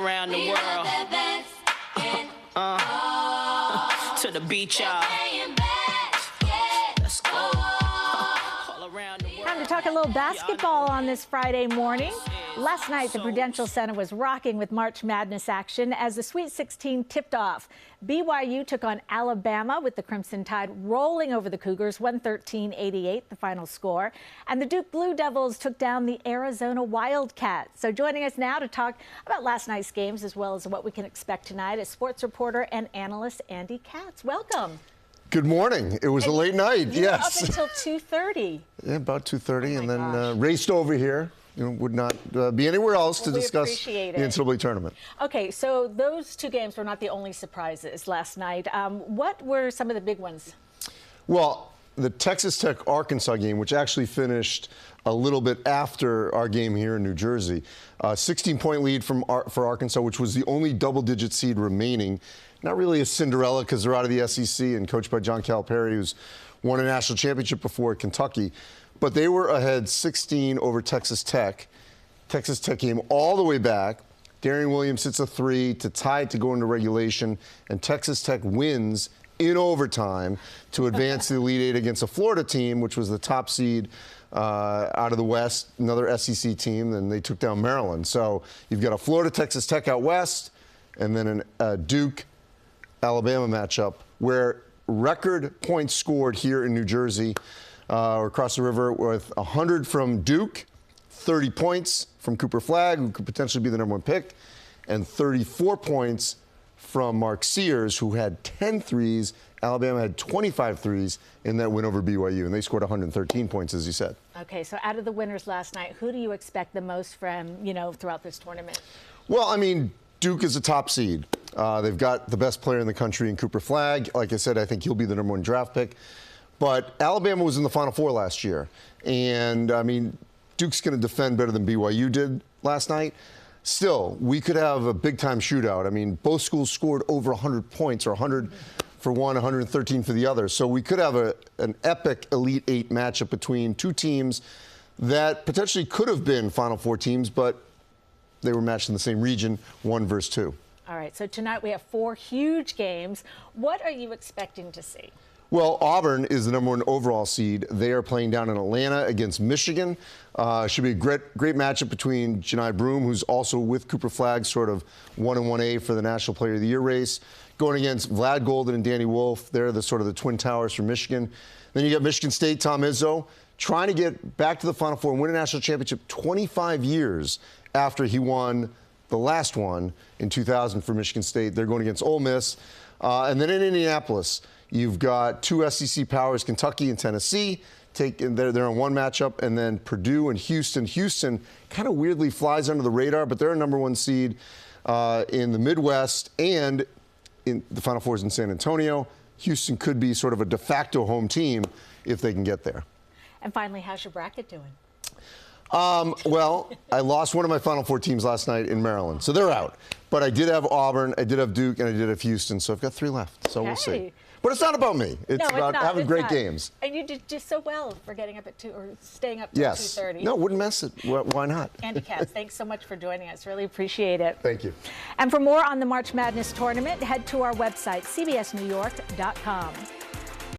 around the world. To the beach, y'all. Let's go. All around the world. Time to talk a little basketball on this Friday morning. Last night, the Prudential Center was rocking with March Madness action as the Sweet 16 tipped off. BYU took on Alabama with the Crimson Tide rolling over the Cougars, 113-88, the final score. And the Duke Blue Devils took down the Arizona Wildcats. So joining us now to talk about last night's games as well as what we can expect tonight is sports reporter and analyst Andy Katz. Welcome. Good morning. It was a late night, yes. Up until 2:30. Yeah, about 2:30, and then raced over here. You know, would not be anywhere else to discuss the NCAA tournament. Okay, so those two games were not the only surprises last night. What were some of the big ones? Well, the Texas Tech-Arkansas game, which actually finished a little bit after our game here in New Jersey. 16-point lead for Arkansas, which was the only double-digit seed remaining. Not really a Cinderella because they're out of the SEC and coached by John Calipari, who's won a national championship before at Kentucky. But they were ahead 16 over Texas Tech. Texas Tech came all the way back. Darian Williams hits a three to tie it to go into regulation, and Texas Tech wins in overtime to advance to the Elite Eight against a Florida team, which was the top seed out of the West, another SEC team, and they took down Maryland. So you've got a Florida-Texas Tech out west, and then a Duke-Alabama matchup where record points scored here in New Jersey or across the river with 100 from Duke, 30 points from Cooper Flagg, who could potentially be the #1 pick, and 34 points from Mark Sears, who had 10 threes. Alabama had 25 threes in that win over BYU, and they scored 113 points, as you said. Okay, so out of the winners last night, who do you expect the most from, throughout this tournament? Well, I mean, Duke is a top seed. They've got the best player in the country in Cooper Flagg. Like I said, I think he'll be the #1 draft pick. But Alabama was in the Final Four last year. And, I mean, Duke's going to defend better than BYU did last night. Still, we could have a big-time shootout. I mean, both schools scored over 100 points, or 100 for one, 113 for the other. So we could have an epic Elite Eight matchup between two teams that potentially could have been Final Four teams, but they were matched in the same region, 1 versus 2. All right, so tonight we have 4 huge games. What are you expecting to see? Well, Auburn is the #1 overall seed. They are playing down in Atlanta against Michigan. Should be a great matchup between Janai Broome, who's also with Cooper Flagg, sort of 1 and 1A for the National Player of the Year race, going against Vlad Golden and Danny Wolf. They're the sort of the twin towers for Michigan. Then you got Michigan State, Tom Izzo, trying to get back to the Final Four and win a national championship 25 years after he won the last one in 2000 for Michigan State. They're going against Ole Miss. And then in Indianapolis, you've got 2 SEC powers, Kentucky and Tennessee. They're on one matchup, and then Purdue and Houston. Houston kind of weirdly flies under the radar, but they're a #1 seed in the Midwest, and in the Final Four is in San Antonio. Houston could be sort of a de facto home team if they can get there. And finally, how's your bracket doing? Well, I lost one of my Final Four teams last night in Maryland, so they're out. But I did have Auburn, I did have Duke, and I did have Houston, so I've got 3 left. So We'll see. But it's not about me. It's about having great games. And you did just so well for getting up at 2 or staying up till 2:30. No, wouldn't mess it. Why not? Andy Katz, thanks so much for joining us. Really appreciate it. Thank you. And for more on the March Madness tournament, head to our website, cbsnewyork.com.